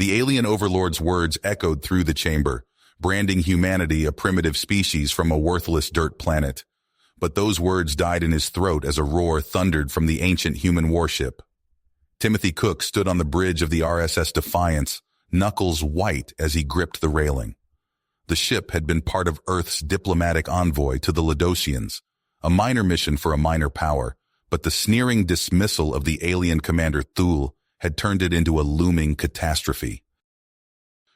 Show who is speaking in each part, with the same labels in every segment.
Speaker 1: The alien overlord's words echoed through the chamber, branding humanity a primitive species from a worthless dirt planet. But those words died in his throat as a roar thundered from the ancient human warship. Timothy Cook stood on the bridge of the RSS Defiance, knuckles white as he gripped the railing. The ship had been part of Earth's diplomatic envoy to the Laodocians, a minor mission for a minor power, but the sneering dismissal of the alien commander Thule had turned it into a looming catastrophe.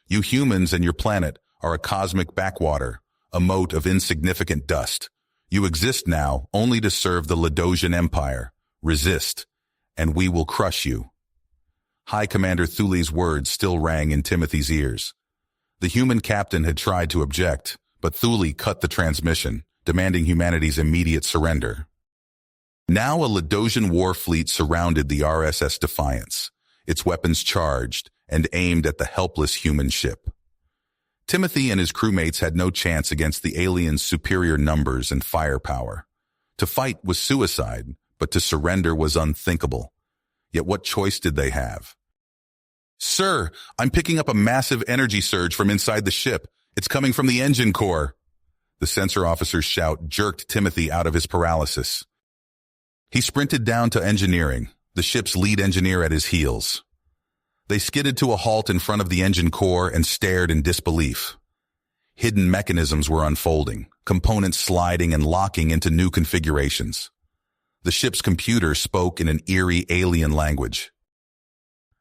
Speaker 1: You humans and your planet are a cosmic backwater, a mote of insignificant dust. You exist now only to serve the Laodocian Empire. Resist, and we will crush you. High Commander Thule's words still rang in Timothy's ears. The human captain had tried to object, but Thule cut the transmission, demanding humanity's immediate surrender. Now a Laodocian war fleet surrounded the RSS Defiance, its weapons charged and aimed at the helpless human ship. Timothy and his crewmates had no chance against the aliens' superior numbers and firepower. To fight was suicide, but to surrender was unthinkable. Yet what choice did they have? "Sir, I'm picking up a massive energy surge from inside the ship. It's coming from the engine core." The sensor officer's shout jerked Timothy out of his paralysis. He sprinted down to engineering, the ship's lead engineer at his heels. They skidded to a halt in front of the engine core and stared in disbelief. Hidden mechanisms were unfolding, components sliding and locking into new configurations. The ship's computer spoke in an eerie alien language.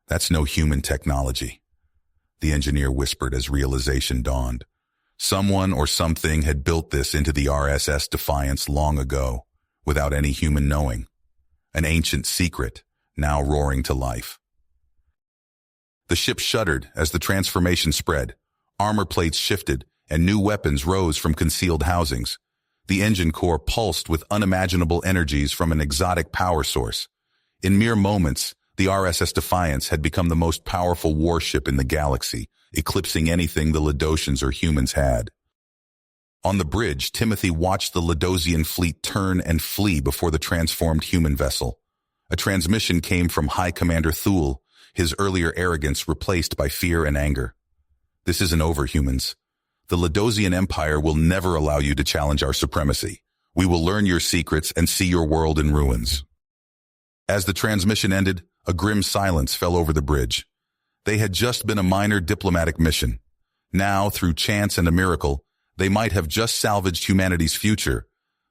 Speaker 1: "That's no human technology," the engineer whispered as realization dawned. Someone or something had built this into the RSS Defiance long ago, without any human knowing. An ancient secret, now roaring to life. The ship shuddered as the transformation spread. Armor plates shifted, and new weapons rose from concealed housings. The engine core pulsed with unimaginable energies from an exotic power source. In mere moments, the RSS Defiance had become the most powerful warship in the galaxy, eclipsing anything the Laodocians or humans had. On the bridge, Timothy watched the Laodocian fleet turn and flee before the transformed human vessel. A transmission came from High Commander Thule, his earlier arrogance replaced by fear and anger. "This isn't over, humans. The Laodocian Empire will never allow you to challenge our supremacy. We will learn your secrets and see your world in ruins." As the transmission ended, a grim silence fell over the bridge. They had just been a minor diplomatic mission. Now, through chance and a miracle, they might have just salvaged humanity's future,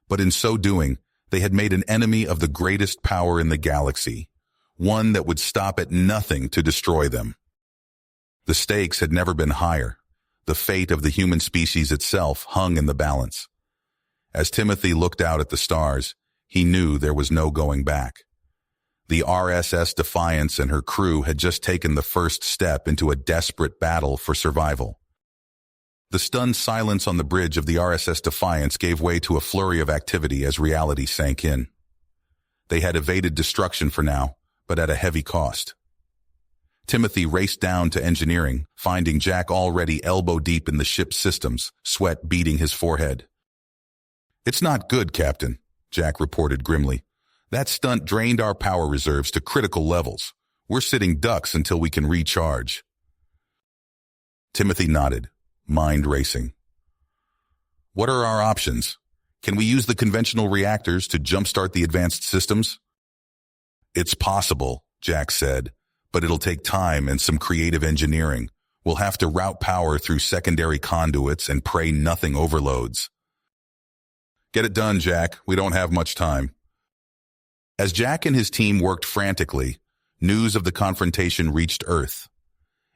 Speaker 1: but in so doing, they had made an enemy of the greatest power in the galaxy, one that would stop at nothing to destroy them. The stakes had never been higher. The fate of the human species itself hung in the balance. As Timothy looked out at the stars, he knew there was no going back. The RSS Defiance and her crew had just taken the first step into a desperate battle for survival. The stunned silence on the bridge of the RSS Defiance gave way to a flurry of activity as reality sank in. They had evaded destruction for now, but at a heavy cost. Timothy raced down to engineering, finding Jack already elbow-deep in the ship's systems, sweat beading his forehead. "It's not good, Captain," Jack reported grimly. "That stunt drained our power reserves to critical levels. We're sitting ducks until we can recharge." Timothy nodded, mind racing. "What are our options? Can we use the conventional reactors to jumpstart the advanced systems?" "It's possible," Jack said, "but it'll take time and some creative engineering. We'll have to route power through secondary conduits and pray nothing overloads." "Get it done, Jack. We don't have much time." As Jack and his team worked frantically, news of the confrontation reached Earth.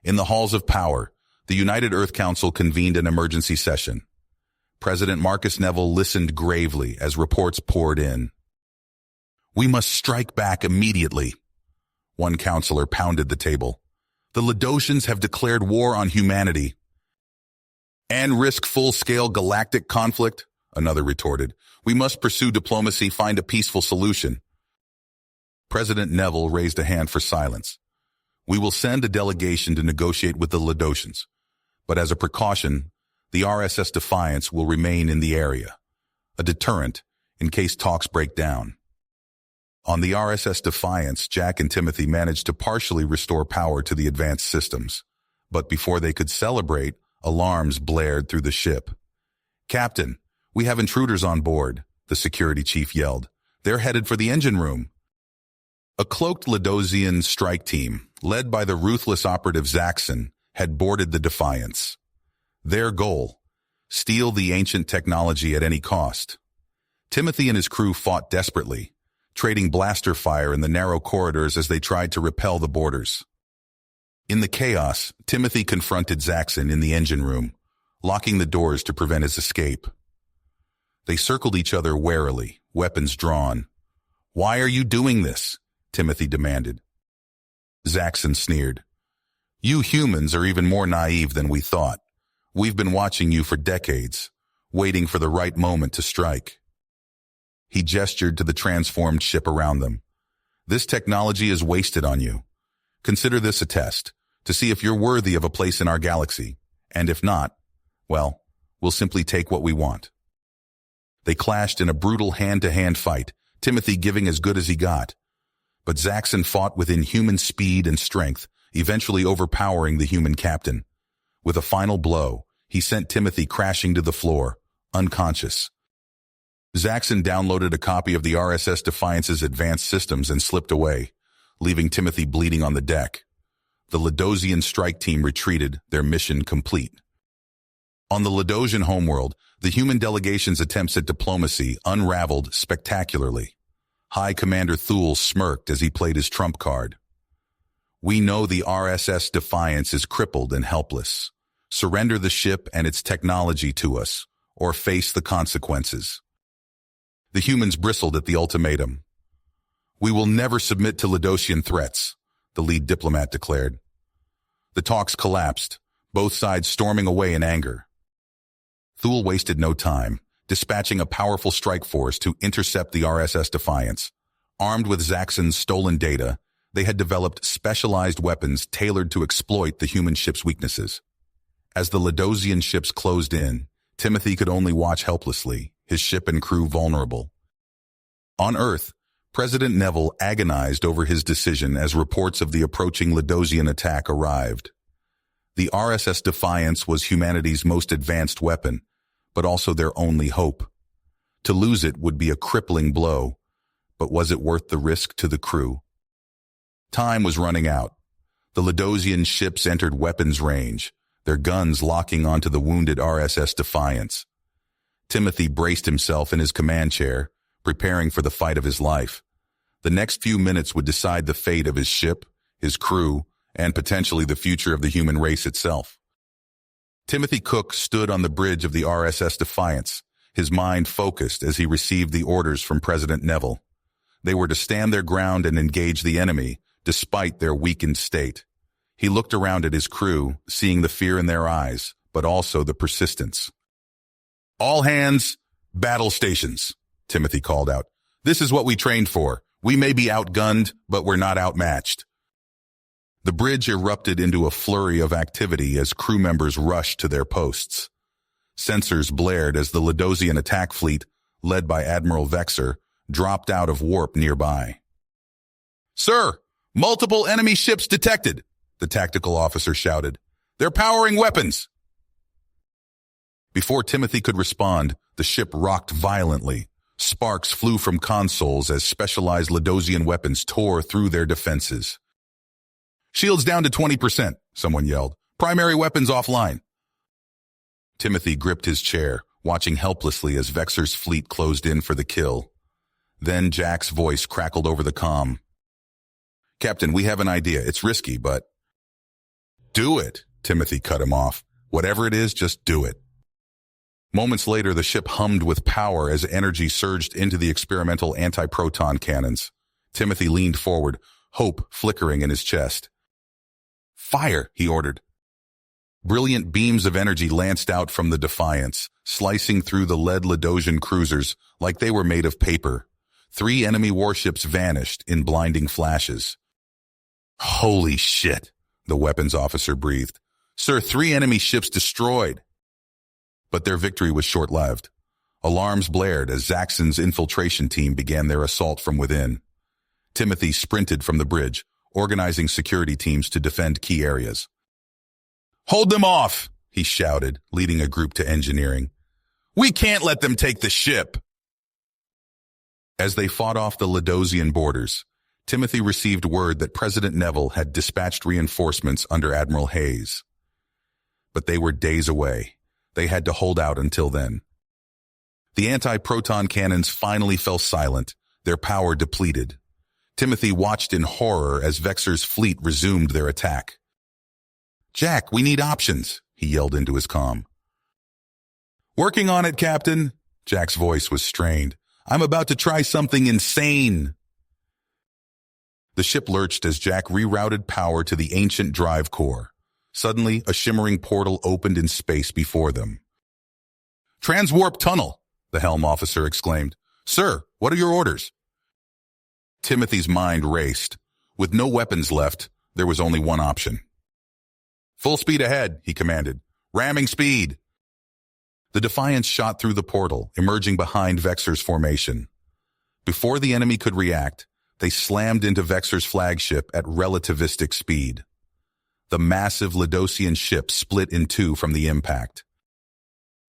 Speaker 1: In the halls of power, the United Earth Council convened an emergency session. President Marcus Neville listened gravely as reports poured in. "We must strike back immediately." One counselor pounded the table. "The Laodocians have declared war on humanity." "And risk full-scale galactic conflict?" another retorted. "We must pursue diplomacy, find a peaceful solution." President Neville raised a hand for silence. "We will send a delegation to negotiate with the Laodocians, but as a precaution, the RSS Defiance will remain in the area, a deterrent in case talks break down." On the RSS Defiance, Jack and Timothy managed to partially restore power to the advanced systems. But before they could celebrate, alarms blared through the ship. "Captain, we have intruders on board," the security chief yelled. "They're headed for the engine room." A cloaked Ladosian strike team, led by the ruthless operative Zaxxon, had boarded the Defiance. Their goal: steal the ancient technology at any cost. Timothy and his crew fought desperately, trading blaster fire in the narrow corridors as they tried to repel the boarders. In the chaos, Timothy confronted Zaxxon in the engine room, locking the doors to prevent his escape. They circled each other warily, weapons drawn. "Why are you doing this?" Timothy demanded. Zaxxon sneered. "You humans are even more naive than we thought. We've been watching you for decades, waiting for the right moment to strike." He gestured to the transformed ship around them. "This technology is wasted on you. Consider this a test, to see if you're worthy of a place in our galaxy. And if not, well, we'll simply take what we want." They clashed in a brutal hand-to-hand fight, Timothy giving as good as he got. But Zaxxon fought with inhuman speed and strength, eventually overpowering the human captain. With a final blow, he sent Timothy crashing to the floor, unconscious. Zaxxon downloaded a copy of the RSS Defiance's advanced systems and slipped away, leaving Timothy bleeding on the deck. The Ladosian strike team retreated, their mission complete. On the Ladosian homeworld, the human delegation's attempts at diplomacy unraveled spectacularly. High Commander Thule smirked as he played his trump card. "We know the RSS Defiance is crippled and helpless. Surrender the ship and its technology to us, or face the consequences." The humans bristled at the ultimatum. "We will never submit to Ladosian threats," the lead diplomat declared. The talks collapsed, both sides storming away in anger. Thule wasted no time, dispatching a powerful strike force to intercept the RSS Defiance. Armed with Zaxxon's stolen data, they had developed specialized weapons tailored to exploit the human ship's weaknesses. As the Ladosian ships closed in, Timothy could only watch helplessly, his ship and crew vulnerable. On Earth, President Neville agonized over his decision as reports of the approaching Ladosian attack arrived. The RSS Defiance was humanity's most advanced weapon, but also their only hope. To lose it would be a crippling blow, but was it worth the risk to the crew? Time was running out. The Ladosian ships entered weapons range, their guns locking onto the wounded RSS Defiance. Timothy braced himself in his command chair, preparing for the fight of his life. The next few minutes would decide the fate of his ship, his crew, and potentially the future of the human race itself. Timothy Cook stood on the bridge of the RSS Defiance, his mind focused as he received the orders from President Neville. They were to stand their ground and engage the enemy, despite their weakened state. He looked around at his crew, seeing the fear in their eyes, but also the persistence. "All hands, battle stations," Timothy called out. "This is what we trained for. We may be outgunned, but we're not outmatched." The bridge erupted into a flurry of activity as crew members rushed to their posts. Sensors blared as the Ladosian attack fleet, led by Admiral Vexer, dropped out of warp nearby. "Sir, multiple enemy ships detected," the tactical officer shouted. "They're powering weapons." Before Timothy could respond, the ship rocked violently. Sparks flew from consoles as specialized Ladosian weapons tore through their defenses. "Shields down to 20%, someone yelled. "Primary weapons offline." Timothy gripped his chair, watching helplessly as Vexer's fleet closed in for the kill. Then Jack's voice crackled over the comm. "Captain, we have an idea. It's risky, but—" "Do it," Timothy cut him off. "Whatever it is, just do it." Moments later, the ship hummed with power as energy surged into the experimental anti-proton cannons. Timothy leaned forward, hope flickering in his chest. "Fire," he ordered. Brilliant beams of energy lanced out from the Defiance, slicing through the lead Ladosian cruisers like they were made of paper. 3 enemy warships vanished in blinding flashes. "Holy shit," the weapons officer breathed. "Sir, 3 enemy ships destroyed." But their victory was short-lived. Alarms blared as Zaxxon's infiltration team began their assault from within. Timothy sprinted from the bridge, organizing security teams to defend key areas. Hold them off, he shouted, leading a group to engineering. We can't let them take the ship. As they fought off the Ladosian borders, Timothy received word that President Neville had dispatched reinforcements under Admiral Hayes. But they were days away. They had to hold out until then. The anti-proton cannons finally fell silent, their power depleted. Timothy watched in horror as Vexor's fleet resumed their attack. Jack, we need options, he yelled into his comm. Working on it, Captain. Jack's voice was strained. I'm about to try something insane. The ship lurched as Jack rerouted power to the ancient drive core. Suddenly, a shimmering portal opened in space before them. Transwarp tunnel, the helm officer exclaimed. Sir, what are your orders? Timothy's mind raced. With no weapons left, there was only one option. Full speed ahead, he commanded. Ramming speed. The Defiance shot through the portal, emerging behind Vexor's formation. Before the enemy could react, they slammed into Vexor's flagship at relativistic speed. The massive Ladosian ship split in two from the impact.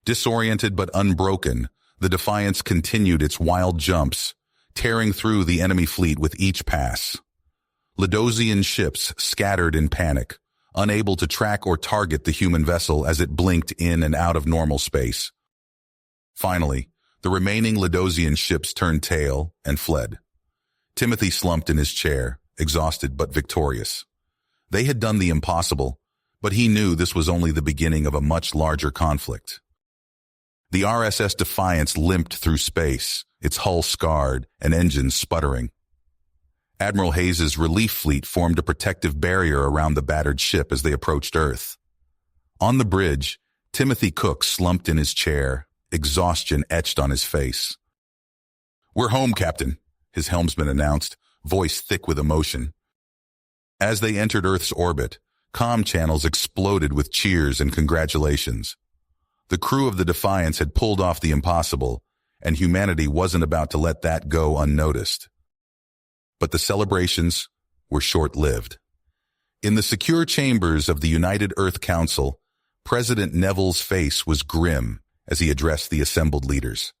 Speaker 1: Disoriented but unbroken, the Defiance continued its wild jumps, tearing through the enemy fleet with each pass. Ladosian ships scattered in panic, unable to track or target the human vessel as it blinked in and out of normal space. Finally, the remaining Ladosian ships turned tail and fled. Timothy slumped in his chair, exhausted but victorious. They had done the impossible, but he knew this was only the beginning of a much larger conflict. The RSS Defiance limped through space, its hull scarred and engines sputtering. Admiral Hayes's relief fleet formed a protective barrier around the battered ship as they approached Earth. On the bridge, Timothy Cook slumped in his chair, exhaustion etched on his face. We're home, Captain, his helmsman announced, voice thick with emotion. As they entered Earth's orbit, comm channels exploded with cheers and congratulations. The crew of the Defiance had pulled off the impossible, and humanity wasn't about to let that go unnoticed. But the celebrations were short-lived. In the secure chambers of the United Earth Council, President Neville's face was grim as he addressed the assembled leaders.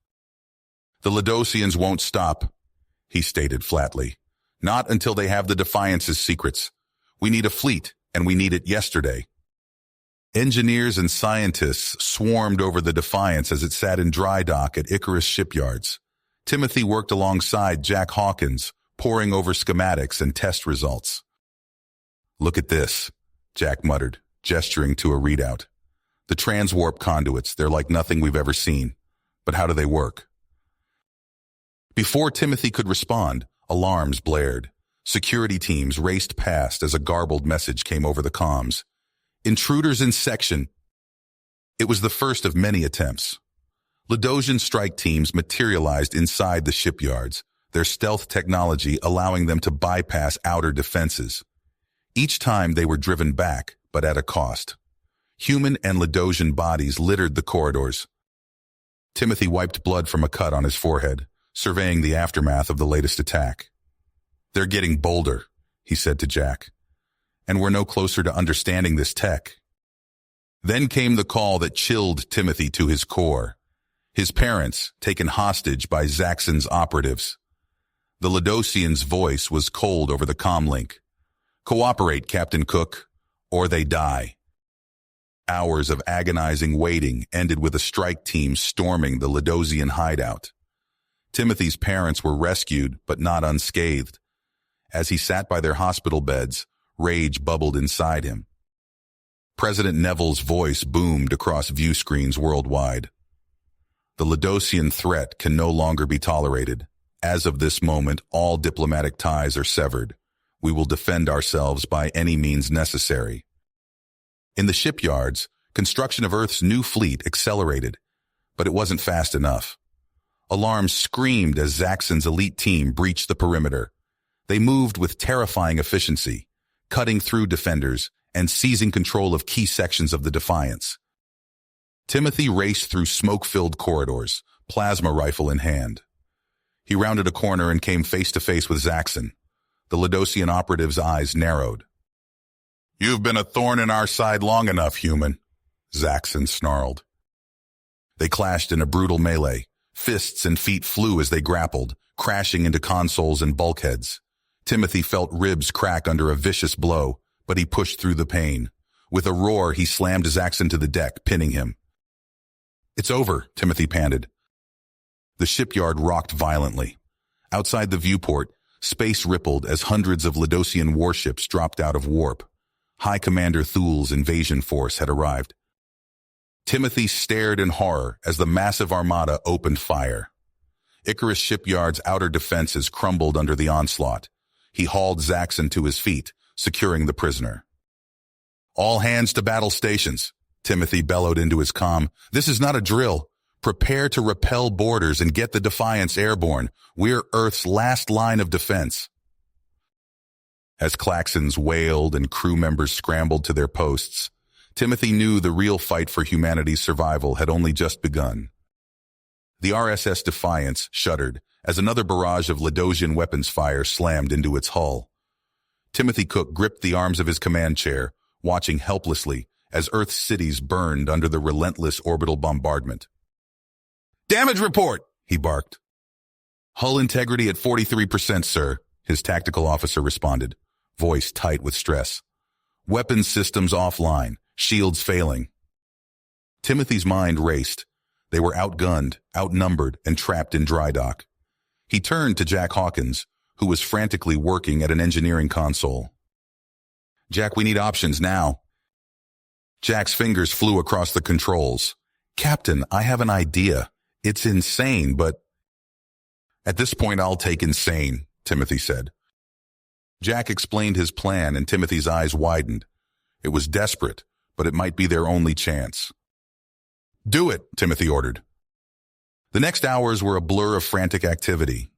Speaker 1: The Ladosians won't stop, he stated flatly. Not until they have the Defiance's secrets. We need a fleet, and we need it yesterday. Engineers and scientists swarmed over the Defiance as it sat in dry dock at Icarus shipyards. Timothy worked alongside Jack Hawkins, poring over schematics and test results. Look at this, Jack muttered, gesturing to a readout. The transwarp conduits, they're like nothing we've ever seen. But how do they work? Before Timothy could respond, alarms blared. Security teams raced past as a garbled message came over the comms. Intruders in section. It was the first of many attempts. Ladosian strike teams materialized inside the shipyards, their stealth technology allowing them to bypass outer defenses. Each time they were driven back, but at a cost. Human and Ladosian bodies littered the corridors. Timothy wiped blood from a cut on his forehead, surveying the aftermath of the latest attack. They're getting bolder, he said to Jack. And we're no closer to understanding this tech. Then came the call that chilled Timothy to his core. His parents, taken hostage by Zaxxon's operatives. The Ladosian's voice was cold over the comlink. Cooperate, Captain Cook, or they die. Hours of agonizing waiting ended with a strike team storming the Ladosian hideout. Timothy's parents were rescued, but not unscathed. As he sat by their hospital beds, rage bubbled inside him. President Neville's voice boomed across view screens worldwide. The Ladosian threat can no longer be tolerated. As of this moment, all diplomatic ties are severed. We will defend ourselves by any means necessary. In the shipyards, construction of Earth's new fleet accelerated, but it wasn't fast enough. Alarms screamed as Zaxxon's elite team breached the perimeter. They moved with terrifying efficiency, cutting through defenders and seizing control of key sections of the Defiance. Timothy raced through smoke-filled corridors, plasma rifle in hand. He rounded a corner and came face to face with Zaxxon. The Ladosian operative's eyes narrowed. You've been a thorn in our side long enough, human, Zaxxon snarled. They clashed in a brutal melee. Fists and feet flew as they grappled, crashing into consoles and bulkheads. Timothy felt ribs crack under a vicious blow, but he pushed through the pain. With a roar, he slammed Zaxxon to the deck, pinning him. It's over, Timothy panted. The shipyard rocked violently. Outside the viewport, space rippled as hundreds of Ladosian warships dropped out of warp. High Commander Thul's invasion force had arrived. Timothy stared in horror as the massive armada opened fire. Icarus Shipyard's outer defenses crumbled under the onslaught. He hauled Zaxxon to his feet, securing the prisoner. All hands to battle stations, Timothy bellowed into his comm. This is not a drill. Prepare to repel boarders and get the Defiance airborne. We're Earth's last line of defense. As klaxons wailed and crew members scrambled to their posts, Timothy knew the real fight for humanity's survival had only just begun. The RSS Defiance shuddered as another barrage of Ladosian weapons fire slammed into its hull. Timothy Cook gripped the arms of his command chair, watching helplessly as Earth's cities burned under the relentless orbital bombardment. Damage report, he barked. Hull integrity at 43%, sir, his tactical officer responded, voice tight with stress. Weapons systems offline, shields failing. Timothy's mind raced. They were outgunned, outnumbered, and trapped in dry dock. He turned to Jack Hawkins, who was frantically working at an engineering console. Jack, we need options now. Jack's fingers flew across the controls. Captain, I have an idea. It's insane, but... At this point, I'll take insane, Timothy said. Jack explained his plan, and Timothy's eyes widened. It was desperate, but it might be their only chance. Do it, Timothy ordered. The next hours were a blur of frantic activity.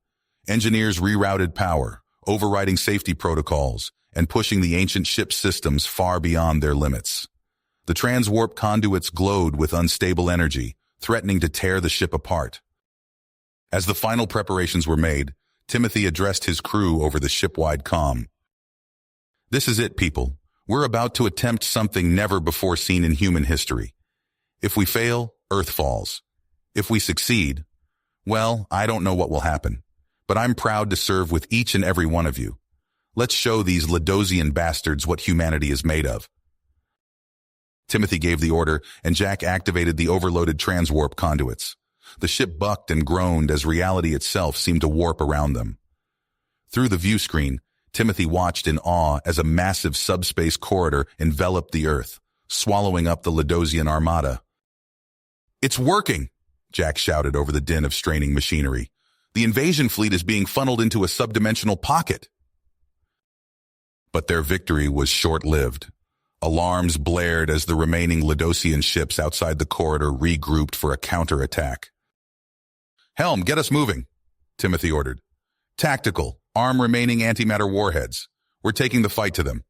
Speaker 1: Engineers rerouted power, overriding safety protocols, and pushing the ancient ship systems far beyond their limits. The transwarp conduits glowed with unstable energy, threatening to tear the ship apart. As the final preparations were made, Timothy addressed his crew over the ship-wide comm. This is it, people. We're about to attempt something never before seen in human history. If we fail, Earth falls. If we succeed, well, I don't know what will happen, but I'm proud to serve with each and every one of you. Let's show these Ladosian bastards what humanity is made of. Timothy gave the order, and Jack activated the overloaded transwarp conduits. The ship bucked and groaned as reality itself seemed to warp around them. Through the view screen, Timothy watched in awe as a massive subspace corridor enveloped the Earth, swallowing up the Ladosian armada. It's working, Jack shouted over the din of straining machinery. The invasion fleet is being funneled into a subdimensional pocket. But their victory was short-lived. Alarms blared as the remaining Ladosian ships outside the corridor regrouped for a counterattack. Helm, get us moving, Timothy ordered. Tactical, arm remaining antimatter warheads. We're taking the fight to them.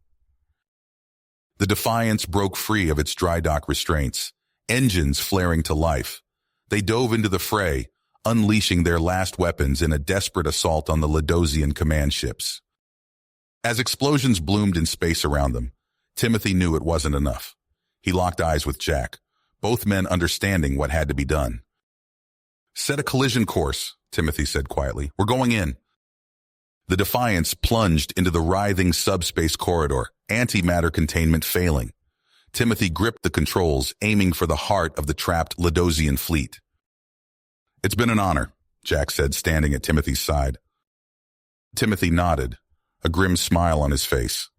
Speaker 1: The Defiance broke free of its dry dock restraints, engines flaring to life. They dove into the fray, unleashing their last weapons in a desperate assault on the Ladosian command ships. As explosions bloomed in space around them, Timothy knew it wasn't enough. He locked eyes with Jack, both men understanding what had to be done. Set a collision course, Timothy said quietly. We're going in. The Defiance plunged into the writhing subspace corridor, antimatter containment failing. Timothy gripped the controls, aiming for the heart of the trapped Ladosian fleet. It's been an honor, Jack said, standing at Timothy's side. Timothy nodded, a grim smile on his face.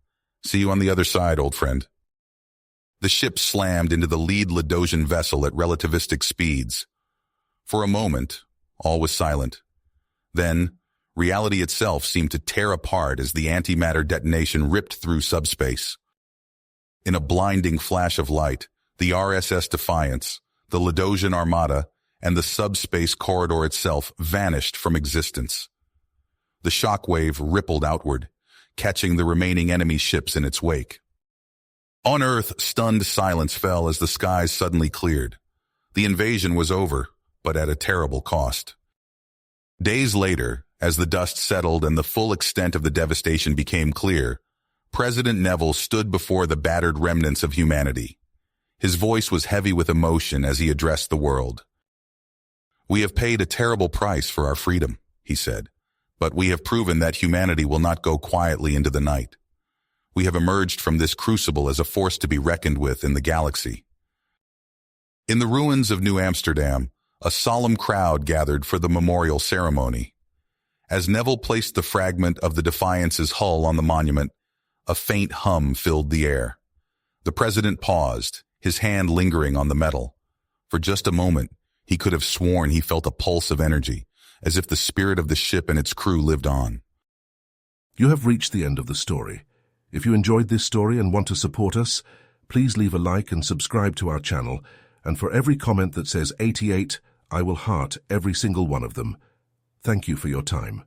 Speaker 1: See you on the other side, old friend. The ship slammed into the lead Ladosian vessel at relativistic speeds. For a moment, all was silent. Then, reality itself seemed to tear apart as the antimatter detonation ripped through subspace. In a blinding flash of light, the RSS Defiance, the Ladosian armada, and the subspace corridor itself vanished from existence. The shockwave rippled outward, catching the remaining enemy ships in its wake. On Earth, stunned silence fell as the skies suddenly cleared. The invasion was over, but at a terrible cost. Days later, as the dust settled and the full extent of the devastation became clear, President Neville stood before the battered remnants of humanity. His voice was heavy with emotion as he addressed the world. "We have paid a terrible price for our freedom," he said, "but we have proven that humanity will not go quietly into the night. We have emerged from this crucible as a force to be reckoned with in the galaxy." In the ruins of New Amsterdam, a solemn crowd gathered for the memorial ceremony. As Neville placed the fragment of the Defiance's hull on the monument, a faint hum filled the air. The president paused, his hand lingering on the metal. For just a moment, he could have sworn he felt a pulse of energy, as if the spirit of the ship and its crew lived on.
Speaker 2: You have reached the end of the story. If you enjoyed this story and want to support us, please leave a like and subscribe to our channel, and for every comment that says 88, I will heart every single one of them. Thank you for your time.